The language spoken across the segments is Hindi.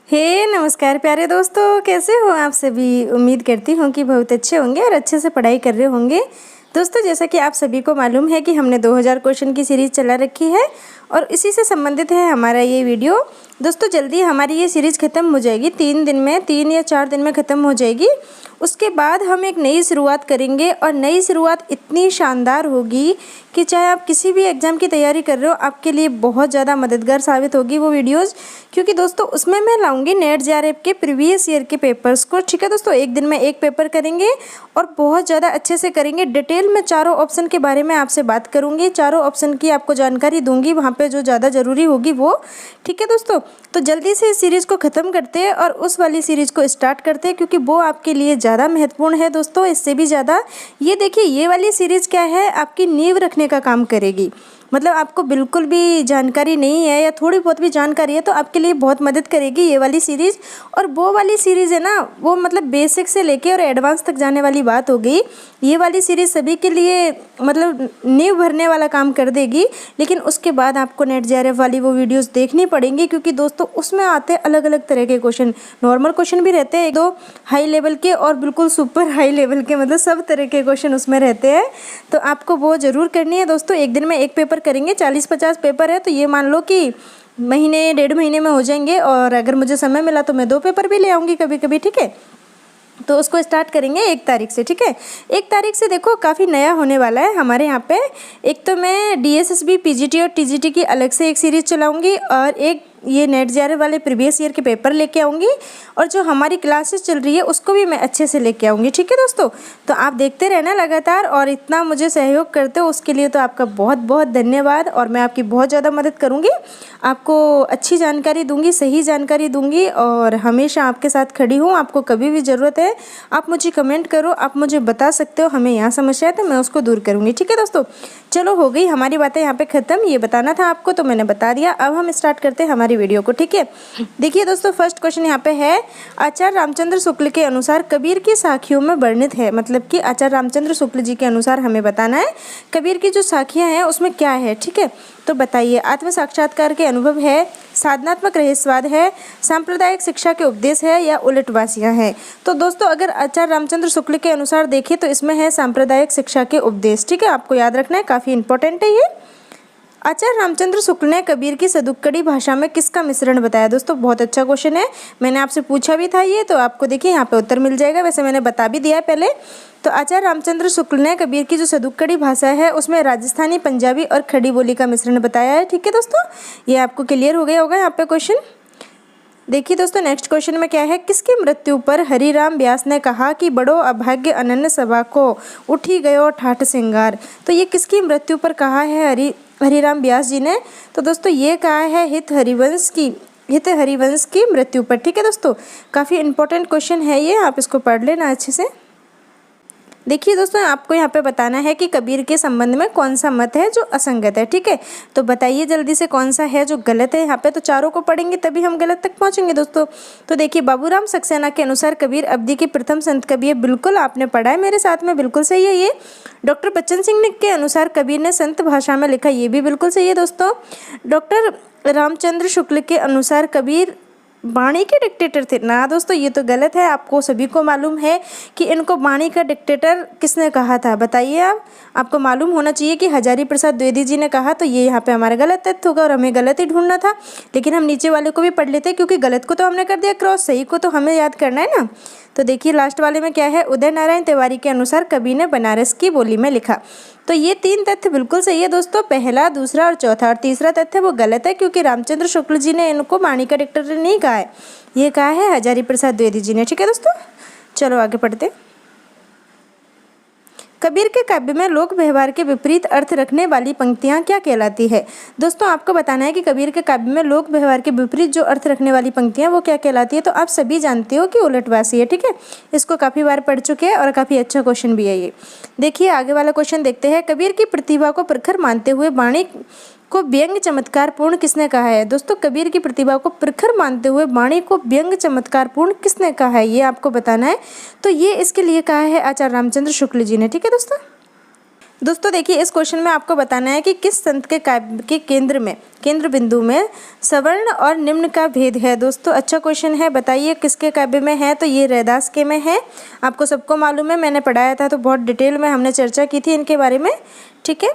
नमस्कार प्यारे दोस्तों, कैसे हो आप सभी। उम्मीद करती हूँ कि बहुत अच्छे होंगे और अच्छे से पढ़ाई कर रहे होंगे। दोस्तों, जैसा कि आप सभी को मालूम है कि हमने 2000 क्वेश्चन की सीरीज़ चला रखी है और इसी से संबंधित है हमारा ये वीडियो। दोस्तों, जल्दी हमारी ये सीरीज़ ख़त्म हो जाएगी, 3 दिन में, 3 या 4 दिन में ख़त्म हो जाएगी। उसके बाद हम एक नई शुरुआत करेंगे और नई शुरुआत इतनी शानदार होगी कि चाहे आप किसी भी एग्ज़ाम की तैयारी कर रहे हो, आपके लिए बहुत ज़्यादा मददगार साबित होगी वो वीडियोज़। क्योंकि दोस्तों उसमें मैं लाऊंगी नेट जेआरएफ के प्रीवियस ईयर के पेपर्स को। ठीक है दोस्तों, एक दिन में एक पेपर करेंगे और बहुत ज़्यादा अच्छे से करेंगे। डिटेल में चारों ऑप्शन के बारे में आपसे बात करूंगी, चारों ऑप्शन की आपको जानकारी दूंगी, वहाँ पे जो ज़्यादा ज़रूरी होगी वो। ठीक है दोस्तों, तो जल्दी से इस सीरीज़ को ख़त्म करते हैं और उस वाली सीरीज़ को स्टार्ट करते हैं, क्योंकि वो आपके लिए ज़्यादा महत्वपूर्ण है दोस्तों, इससे भी ज़्यादा। ये देखिए, ये वाली सीरीज़ क्या है, आपकी नींव रखने का काम करेगी। मतलब आपको बिल्कुल भी जानकारी नहीं है या थोड़ी बहुत भी जानकारी है तो आपके लिए बहुत मदद करेगी ये वाली सीरीज़। और वो वाली सीरीज़ है ना, वो मतलब बेसिक से लेके और एडवांस तक जाने वाली बात हो गई। ये वाली सीरीज़ सभी के लिए मतलब नींव भरने वाला काम कर देगी। लेकिन उसके बाद आपको नेट जेआरएफ वाली वो वीडियोस देखनी पड़ेंगी, क्योंकि दोस्तों उसमें आते हैं अलग अलग तरह के क्वेश्चन। नॉर्मल क्वेश्चन भी रहते हैं, एक दो हाई लेवल के और बिल्कुल सुपर हाई लेवल के, मतलब सब तरह के क्वेश्चन उसमें रहते हैं। तो आपको वो ज़रूर करनी है दोस्तों। एक दिन में एक पेपर करेंगे, 40-50 पेपर है, तो ये मान लो कि महीने 1.5 महीने में हो जाएंगे। और अगर मुझे समय मिला तो मैं 2 पेपर भी ले आऊँगी कभी कभी। ठीक है, तो उसको स्टार्ट करेंगे 1 तारीख से। ठीक है, 1 तारीख से देखो काफ़ी नया होने वाला है हमारे यहाँ पे। एक तो मैं डीएसएसबी, पीजीटी और टीजीटी की अलग से एक सीरीज़ चलाऊँगी और एक ये नेट जेआरएफ वाले प्रीवियस ईयर के पेपर लेके आऊँगी। और जो हमारी क्लासेस चल रही है उसको भी मैं अच्छे से लेके आऊँगी। ठीक है दोस्तों, तो आप देखते रहना लगातार और इतना मुझे सहयोग करते हो उसके लिए तो आपका बहुत बहुत धन्यवाद। और मैं आपकी बहुत ज़्यादा मदद करूँगी, आपको अच्छी जानकारी दूँगी, सही जानकारी दूँगी और हमेशा आपके साथ खड़ी हूँ। आपको कभी भी ज़रूरत है आप मुझे कमेंट करो, आप मुझे बता सकते हो हमें यहाँ समस्या है तो मैं उसको दूर करूँगी। ठीक है दोस्तों, चलो हो गई हमारी बातें यहाँ पे ख़त्म। ये बताना था आपको तो मैंने बता दिया। अब हम स्टार्ट करते हैं हमारी वीडियो को। ठीक है, देखिए दोस्तों, फर्स्ट क्वेश्चन यहाँ पे है, आचार्य रामचंद्र शुक्ल के अनुसार कबीर की साखियों में वर्णित है। मतलब कि आचार्य रामचंद्र शुक्ल जी के अनुसार हमें बताना है कबीर की जो साखियाँ हैं उसमें क्या है। ठीक है, तो बताइए, आत्म साक्षात्कार के अनुभव है, साधनात्मक रहस्यवाद है, सांप्रदायिक शिक्षा के उपदेश है या उलटवासियाँ हैं। तो दोस्तों अगर आचार्य रामचंद्र शुक्ल के अनुसार देखें तो इसमें है सांप्रदायिक शिक्षा के उपदेश। ठीक है, आपको याद रखना है, काफ़ी इंपॉर्टेंट है ये। आचार्य रामचंद्र शुक्ल ने कबीर की सदुक्कड़ी भाषा में किसका मिश्रण बताया। दोस्तों बहुत अच्छा क्वेश्चन है, मैंने आपसे पूछा भी था ये, तो आपको देखिए यहाँ पे उत्तर मिल जाएगा। वैसे मैंने बता भी दिया है पहले। तो आचार्य रामचंद्र शुक्ल ने कबीर की जो सदुक्कड़ी भाषा है उसमें राजस्थानी, पंजाबी और खड़ी बोली का मिश्रण बताया है। ठीक है दोस्तों, ये आपको क्लियर हो गया होगा यहाँ पे क्वेश्चन। देखिए दोस्तों, नेक्स्ट क्वेश्चन में क्या है, किसकी मृत्यु पर हरिराम व्यास ने कहा कि बड़ो अभाग्य अनन्य सभा को उठी गयो ठाठ सिंगार। तो ये किसकी मृत्यु पर कहा है हरिराम व्यास जी ने। तो दोस्तों ये कहा है हित हरिवंश की मृत्यु पर। ठीक है दोस्तों, काफ़ी इंपॉर्टेंट क्वेश्चन है ये, आप इसको पढ़ लेना अच्छे से। देखिए दोस्तों, आपको यहाँ पे बताना है कि कबीर के संबंध में कौन सा मत है जो असंगत है। ठीक है, तो बताइए जल्दी से कौन सा है जो गलत है। यहाँ पे तो चारों को पढ़ेंगे तभी हम गलत तक पहुँचेंगे दोस्तों। तो देखिए, बाबूराम सक्सेना के अनुसार कबीर अवधि के प्रथम संत कवि है। बिल्कुल आपने पढ़ा है मेरे साथ में, बिल्कुल सही है ये। डॉक्टर बच्चन सिंह के अनुसार कबीर ने संत भाषा में लिखा, ये भी बिल्कुल सही है दोस्तों। डॉक्टर रामचंद्र शुक्ल के अनुसार कबीर वाणी के डिक्टेटर थे ना दोस्तों, ये तो गलत है। आपको सभी को मालूम है कि इनको वाणी का डिक्टेटर किसने कहा था, बताइए आप। आपको मालूम होना चाहिए कि हजारी प्रसाद द्विवेदी जी ने कहा, तो ये यहाँ पे हमारा गलत तथ्य होगा और हमें गलत ही ढूंढना था। लेकिन हम नीचे वाले को भी पढ़ लेते, क्योंकि गलत को तो हमने कर दिया क्रॉस, सही को तो हमें याद करना है ना। तो देखिए लास्ट वाले में क्या है, उदय नारायण तिवारी के अनुसार कबीर ने बनारस की बोली में लिखा। तो ये 3 तथ्य बिल्कुल सही है दोस्तों, पहला, दूसरा और चौथा। और तीसरा तथ्य वो गलत है, क्योंकि रामचंद्र शुक्ल जी ने इनको वाणी का डिक्टेटर नहीं कहा है, ये कहा है हजारी प्रसाद द्विवेदी जी ने। ठीक है दोस्तों, चलो आगे पढ़ते। कबीर के काव्य में लोक व्यवहार के विपरीत अर्थ रखने वाली पंक्तियाँ क्या कहलाती है। दोस्तों आपको बताना है कि कबीर के काव्य में लोक व्यवहार के विपरीत जो अर्थ रखने वाली पंक्तियाँ वो क्या कहलाती है। तो आप सभी जानते हो कि उलटवासी है। ठीक है, इसको काफ़ी बार पढ़ चुके हैं और काफ़ी अच्छा क्वेश्चन भी है ये। देखिए आगे वाला क्वेश्चन देखते हैं, कबीर की प्रतिभा को प्रखर मानते हुए वाणी को व्यंग चमत्कार पूर्ण किसने कहा है। दोस्तों कबीर की प्रतिभा को प्रखर मानते हुए वाणी को व्यंग चमत्कार पूर्ण किसने कहा है, ये आपको बताना है। तो ये इसके लिए कहा है आचार्य रामचंद्र शुक्ल जी ने। ठीक है दोस्तों, दोस्तों देखिए, इस क्वेश्चन में आपको बताना है कि किस संत के काव्य के केंद्र बिंदु में सवर्ण और निम्न का भेद है। दोस्तों अच्छा क्वेश्चन है, बताइए किसके काव्य में है। तो ये रैदास के में है, आपको सबको मालूम है, मैंने पढ़ाया था तो बहुत डिटेल में हमने चर्चा की थी इनके बारे में। ठीक है।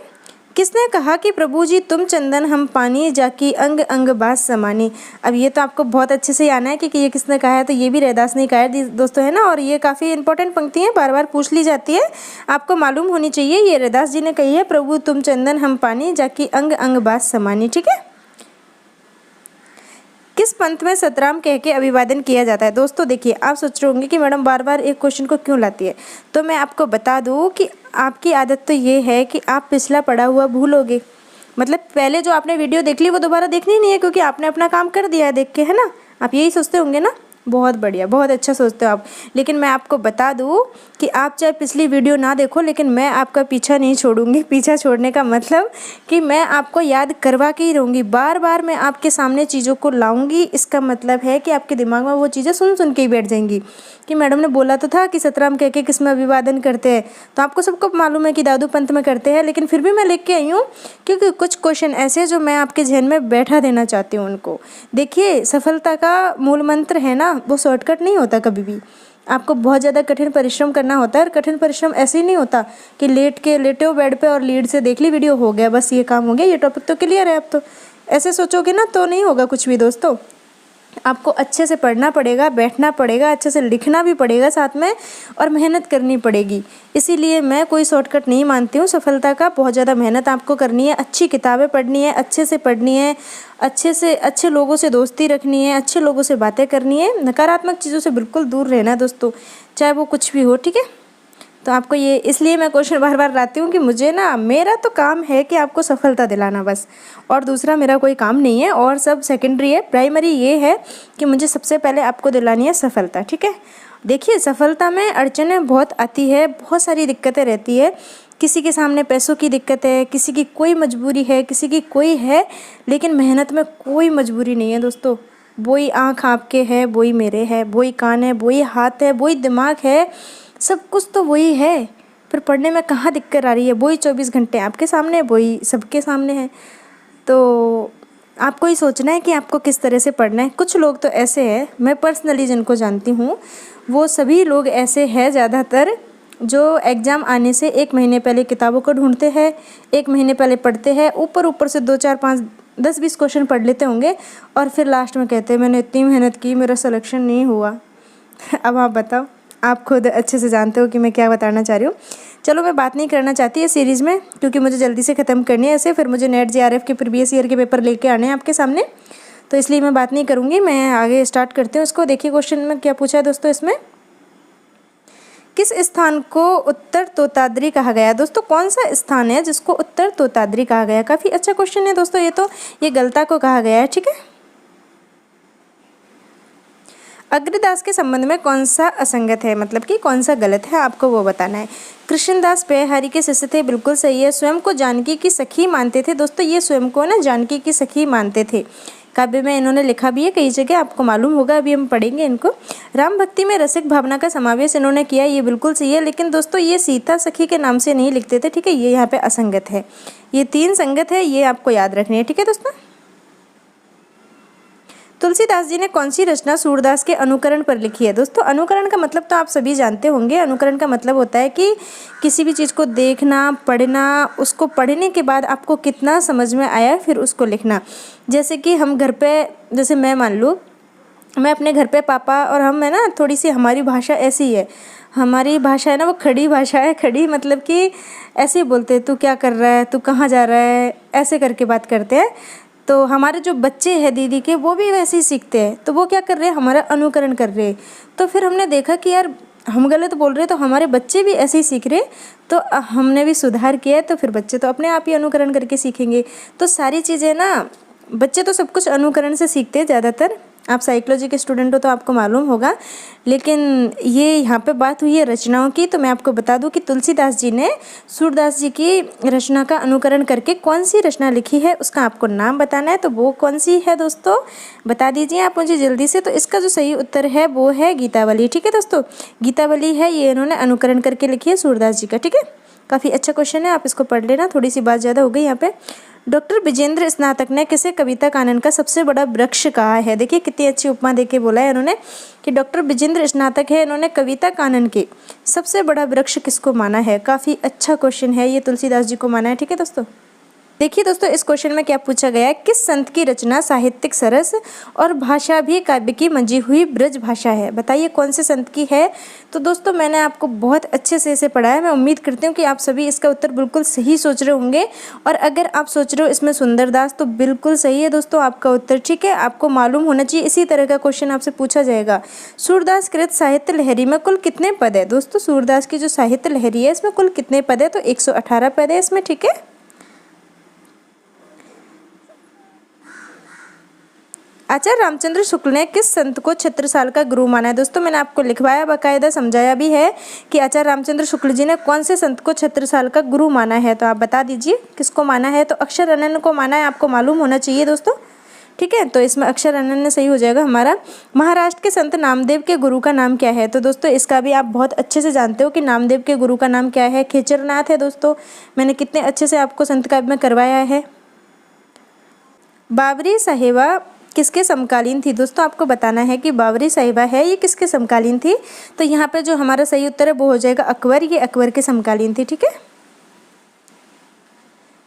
किसने कहा कि प्रभु जी तुम चंदन हम पानी, जाकी अंग अंग बास समानी। अब ये तो आपको बहुत अच्छे से आना है कि ये किसने कहा है। तो ये भी रैदास ने कहा है दोस्तों, है ना। और ये काफ़ी इंपॉर्टेंट पंक्ति है, बार बार पूछ ली जाती है, आपको मालूम होनी चाहिए। ये रैदास जी ने कही है, प्रभु तुम चंदन हम पानी, जाकी अंग अंग बास समानी। ठीक है। किस पंथ में सतराम कह के अभिवादन किया जाता है। दोस्तों देखिए, आप सोच रहे होंगे कि मैडम बार बार एक क्वेश्चन को क्यों लाती है। तो मैं आपको बता दूं कि आपकी आदत तो ये है कि आप पिछला पढ़ा हुआ भूलोगे। मतलब पहले जो आपने वीडियो देख ली वो दोबारा देखनी नहीं है, क्योंकि आपने अपना काम कर दिया है देख के, है ना। आप यही सोचते होंगे ना। बहुत बढ़िया, बहुत अच्छा सोचते हो आप। लेकिन मैं आपको बता दूं कि आप चाहे पिछली वीडियो ना देखो, लेकिन मैं आपका पीछा नहीं छोड़ूंगी। पीछा छोड़ने का मतलब कि मैं आपको याद करवा के ही रहूँगी, बार बार मैं आपके सामने चीज़ों को लाऊंगी। इसका मतलब है कि आपके दिमाग में वो चीज़ें सुन सुन के ही बैठ जाएंगी कि मैडम ने बोला तो था कि सतराम कह के किस में अभिवादन करते हैं। तो आपको सबको मालूम है कि दादू पंथ में करते हैं, लेकिन फिर भी मैं लेके आई हूँ क्योंकि कुछ क्वेश्चन ऐसे जो मैं आपके जहन में बैठा देना चाहती हूँ उनको। देखिए, सफलता का मूल मंत्र है ना, वो शॉर्टकट नहीं होता कभी भी। आपको बहुत ज़्यादा कठिन परिश्रम करना होता है। और कठिन परिश्रम ऐसे ही नहीं होता कि लेटे हो बेड पे और लीड से देख ली वीडियो, हो गया बस ये काम हो गया, ये टॉपिक तो क्लियर है। अब तो ऐसे सोचोगे ना तो नहीं होगा कुछ भी दोस्तों। आपको अच्छे से पढ़ना पड़ेगा, बैठना पड़ेगा, अच्छे से लिखना भी पड़ेगा साथ में, और मेहनत करनी पड़ेगी। इसीलिए मैं कोई शॉर्टकट नहीं मानती हूँ सफलता का। बहुत ज़्यादा मेहनत आपको करनी है, अच्छी किताबें पढ़नी है, अच्छे से पढ़नी है, अच्छे लोगों से दोस्ती रखनी है, अच्छे लोगों से बातें करनी है, नकारात्मक चीज़ों से बिल्कुल दूर रहना है दोस्तों, चाहे वो कुछ भी हो। ठीक है। तो आपको ये, इसलिए मैं क्वेश्चन बार बार लाती हूँ कि मुझे ना, मेरा तो काम है कि आपको सफलता दिलाना बस, और दूसरा मेरा कोई काम नहीं है, और सब सेकेंडरी है। प्राइमरी ये है कि मुझे सबसे पहले आपको दिलानी है सफलता। ठीक है। देखिए, सफलता में अड़चनें बहुत आती है, बहुत सारी दिक्कतें रहती है। किसी के सामने पैसों की दिक्कत है, किसी की कोई मजबूरी है, किसी की कोई है, लेकिन मेहनत में कोई मजबूरी नहीं है दोस्तों। वही आँख आपके है, वही मेरे है, वही कान है, वही हाथ है, वही दिमाग है, सब कुछ तो वही है। फिर पढ़ने में कहाँ दिक्कत आ रही है। वही 24 घंटे आपके सामने, वही सबके सामने है। तो आपको ही सोचना है कि आपको किस तरह से पढ़ना है। कुछ लोग तो ऐसे हैं, मैं पर्सनली जिनको जानती हूँ, वो सभी लोग ऐसे हैं ज़्यादातर, जो एग्ज़ाम आने से 1 महीने पहले किताबों को ढूंढते हैं, 1 महीने पहले पढ़ते हैं, ऊपर से 2 4 5 10 20 क्वेश्चन पढ़ लेते होंगे, और फिर लास्ट में कहते हैं मैंने इतनी मेहनत की, मेरा सिलेक्शन नहीं हुआ। अब आप बताओ, आप खुद अच्छे से जानते हो कि मैं क्या बताना चाह रही हूँ। चलो, मैं बात नहीं करना चाहती इस सीरीज़ में, क्योंकि मुझे जल्दी से ख़त्म करनी है ऐसे। फिर मुझे नेट JRF के प्रीवियस ईयर के पेपर लेके आने हैं आपके सामने, तो इसलिए मैं बात नहीं करूँगी। मैं आगे स्टार्ट करती हूँ इसको। देखिए क्वेश्चन में क्या पूछा है दोस्तों, इसमें किस स्थान को उत्तर तोताद्री कहा गया। दोस्तों कौन सा स्थान है जिसको उत्तर तोताद्री कहा गया। काफ़ी अच्छा क्वेश्चन है दोस्तों ये तो। ये गलता को कहा गया है। ठीक है। अग्रदास के संबंध में कौन सा असंगत है, मतलब कि कौन सा गलत है, आपको वो बताना है। कृष्णदास पेहहारी के शिष्य थे, बिल्कुल सही है। स्वयं को जानकी की सखी मानते थे। दोस्तों ये स्वयं को ना जानकी की सखी मानते थे, काव्य में इन्होंने लिखा भी है कई जगह, आपको मालूम होगा, अभी हम पढ़ेंगे इनको। राम भक्ति में रसिक भावना का समावेश इन्होंने किया, ये बिल्कुल सही है। लेकिन दोस्तों ये सीता सखी के नाम से नहीं लिखते थे। ठीक है। ये यहाँ पे असंगत है। ये 3 संगत है, ये आपको याद रखनी है। ठीक है दोस्तों। तुलसीदास जी ने कौन सी रचना सूरदास के अनुकरण पर लिखी है। दोस्तों अनुकरण का मतलब तो आप सभी जानते होंगे। अनुकरण का मतलब होता है कि किसी भी चीज़ को देखना, पढ़ना, उसको पढ़ने के बाद आपको कितना समझ में आया फिर उसको लिखना। जैसे कि हम घर पे, जैसे मैं मान लूँ, मैं अपने घर पे पापा और हम है ना, थोड़ी सी हमारी भाषा ऐसी है। हमारी भाषा है ना, वो खड़ी भाषा है। खड़ी मतलब कि ऐसे ही बोलते हैं, तू क्या कर रहा है, तू कहाँ जा रहा है, ऐसे करके बात करते हैं। तो हमारे जो बच्चे हैं दीदी के, वो भी वैसे ही सीखते हैं। तो वो क्या कर रहे हैं, हमारा अनुकरण कर रहे हैं। तो फिर हमने देखा कि यार हम गलत बोल रहे हैं, तो हमारे बच्चे भी ऐसे ही सीख रहे, तो हमने भी सुधार किया। तो फिर बच्चे तो अपने आप ही अनुकरण करके सीखेंगे। तो सारी चीज़ें ना, बच्चे तो सब कुछ अनुकरण से सीखते हैं ज़्यादातर। आप साइकोलॉजी के स्टूडेंट हो तो आपको मालूम होगा। लेकिन ये यहाँ पे बात हुई है रचनाओं की, तो मैं आपको बता दूं कि तुलसीदास जी ने सूरदास जी की रचना का अनुकरण करके कौन सी रचना लिखी है, उसका आपको नाम बताना है। तो वो कौन सी है दोस्तों, बता दीजिए आप मुझे जल्दी से। तो इसका जो सही उत्तर है वो है गीतावली। ठीक है दोस्तों, गीतावली है, ये इन्होंने अनुकरण करके लिखी है सूरदास जी का। ठीक है। काफ़ी अच्छा क्वेश्चन है, आप इसको पढ़ लेना। थोड़ी सी बात ज़्यादा हो गई यहाँ पे। डॉक्टर विजेंद्र स्नातक ने किसे कविता कानन का सबसे बड़ा वृक्ष कहा है? देखिए कितनी अच्छी उपमा देके बोला है इन्होंने कि डॉक्टर विजेंद्र स्नातक है, इन्होंने कविता कानन के सबसे बड़ा वृक्ष किसको माना है? काफ़ी अच्छा क्वेश्चन है, ये तुलसीदास जी को माना है। ठीक है दोस्तों, देखिए दोस्तों इस क्वेश्चन में क्या पूछा गया है, किस संत की रचना साहित्यिक सरस और भाषा भी काव्य की मंजी हुई ब्रज भाषा है? बताइए कौन से संत की है? तो दोस्तों मैंने आपको बहुत अच्छे से इसे पढ़ा है। मैं उम्मीद करती हूँ कि आप सभी इसका उत्तर बिल्कुल सही सोच रहे होंगे। और अगर आप सोच रहे हो इसमें सुंदरदास, तो बिल्कुल सही है दोस्तों आपका उत्तर। ठीक है, आपको मालूम होना चाहिए, इसी तरह का क्वेश्चन आपसे पूछा जाएगा। सूरदास कृत साहित्य लहरी में कुल कितने पद है? दोस्तों सूरदास की जो साहित्य लहरी है इसमें कुल कितने पद है? तो 118 पद है इसमें। ठीक है, आचार्य रामचंद्र शुक्ल ने किस संत को छत्रसाल का गुरु माना है? दोस्तों मैंने आपको लिखवाया, बाकायदा समझाया भी है कि आचार्य रामचंद्र शुक्ल जी ने कौन से संत को छत्रसाल का गुरु माना है। तो आप बता दीजिए किसको माना है। तो अक्षर अनन्य को माना है, आपको मालूम होना चाहिए दोस्तों। ठीक है, तो इसमें अक्षर अनन्य सही हो जाएगा हमारा। महाराष्ट्र के संत नामदेव के गुरु का नाम क्या है? तो दोस्तों इसका भी आप बहुत अच्छे से जानते हो कि नामदेव के गुरु का नाम क्या है? खेचरनाथ है दोस्तों। मैंने कितने अच्छे से आपको संत काव्य में करवाया है। बाबरी साहिबा किसके समकालीन थी? दोस्तों आपको बताना है कि बाबरी साहिबा है ये किसके समकालीन थी। तो यहाँ पे जो हमारा सही उत्तर है वो हो जाएगा अकबर, ये अकबर के समकालीन थी। ठीक है,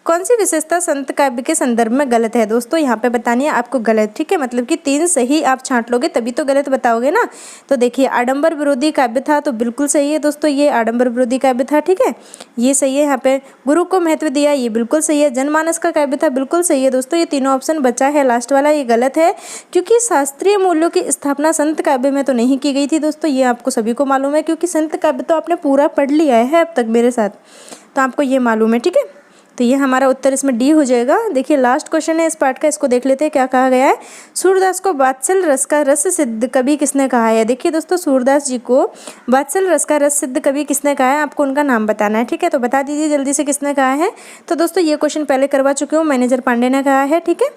कौन सी विशेषता संत काव्य के संदर्भ में गलत है? दोस्तों यहाँ पे बतानी है आपको गलत। ठीक है, मतलब कि 3 सही आप छांट लोगे तभी तो गलत बताओगे ना। तो देखिए आडंबर विरोधी काव्य था, तो बिल्कुल सही है दोस्तों, ये आडंबर विरोधी काव्य था। ठीक है, ये सही है। यहाँ पे गुरु को महत्व दिया, ये बिल्कुल सही है। जनमानस का काव्य था, बिल्कुल सही है दोस्तों। ये तीनों ऑप्शन बचा है, लास्ट वाला ये गलत है, क्योंकि शास्त्रीय मूल्यों की स्थापना संत काव्य में तो नहीं की गई थी दोस्तों। ये आपको सभी को मालूम है, क्योंकि संत काव्य तो आपने पूरा पढ़ लिया है अब तक मेरे साथ, तो आपको ये मालूम है। ठीक है, तो ये हमारा उत्तर इसमें डी हो जाएगा। देखिए लास्ट क्वेश्चन है इस पार्ट का, इसको देख लेते हैं क्या कहा गया है। सूरदास को वात्सल रस का रस सिद्ध कवि किसने कहा है? देखिए दोस्तों सूरदास जी को वात्सल रस का रस सिद्ध कवि किसने कहा है? आपको उनका नाम बताना है। ठीक है, तो बता दीजिए जल्दी से किसने कहा है। तो दोस्तों ये क्वेश्चन पहले करवा चुकी हूँ, मैनेजर पांडे ने कहा है। ठीक है,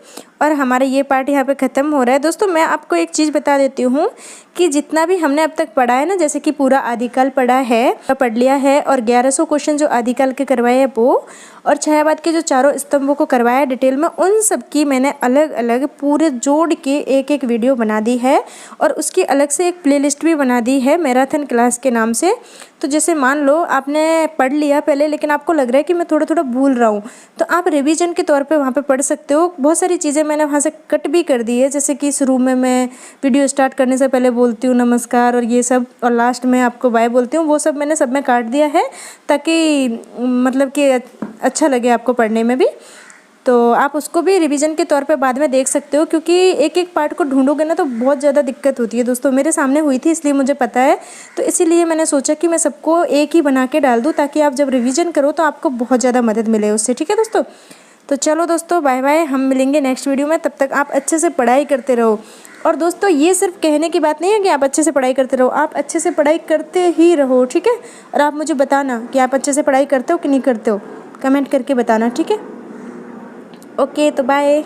और हमारा ये पार्ट यहाँ पे खत्म हो रहा है। दोस्तों मैं आपको एक चीज़ बता देती हूँ कि जितना भी हमने अब तक पढ़ा है ना, जैसे कि पूरा आदिकाल पढ़ा है, पढ़ लिया है, और 1100 क्वेश्चन जो आदिकाल के करवाए हैं वो, और छायावाद के जो चारों स्तंभों को करवाया है डिटेल में, उन सब की मैंने अलग अलग पूरे जोड़ के एक एक वीडियो बना दी है, और उसकी अलग से एक प्लेलिस्ट भी बना दी है मैराथन क्लास के नाम से। तो जैसे मान लो आपने पढ़ लिया पहले, लेकिन आपको लग रहा है कि मैं थोड़ा थोड़ा भूल रहा हूँ, तो आप रिवीजन के तौर पे वहाँ पे पढ़ सकते हो। बहुत सारी चीज़ें मैंने वहाँ से कट भी कर दी है, जैसे कि शुरू में मैं वीडियो स्टार्ट करने से पहले बोलती हूँ नमस्कार और ये सब, और लास्ट में आपको बाय बोलती हूँ, वो सब मैंने सब में काट दिया है ताकि मतलब कि अच्छा लगे आपको पढ़ने में भी। तो आप उसको भी रिवीजन के तौर पे बाद में देख सकते हो, क्योंकि एक एक पार्ट को ढूंढोगे ना तो बहुत ज़्यादा दिक्कत होती है दोस्तों। मेरे सामने हुई थी इसलिए मुझे पता है, तो इसीलिए मैंने सोचा कि मैं सबको एक ही बना के डाल दूँ, ताकि आप जब रिवीजन करो तो आपको बहुत ज़्यादा मदद मिले उससे। ठीक है दोस्तों, तो चलो दोस्तों बाय बाय, हम मिलेंगे नेक्स्ट वीडियो में। तब तक आप अच्छे से पढ़ाई करते रहो। और दोस्तों ये सिर्फ कहने की बात नहीं है कि आप अच्छे से पढ़ाई करते रहो, आप अच्छे से पढ़ाई करते ही रहो। ठीक है, और आप मुझे बताना कि आप अच्छे से पढ़ाई करते हो कि नहीं करते हो, कमेंट करके बताना। ठीक है, ओके, तो बाय।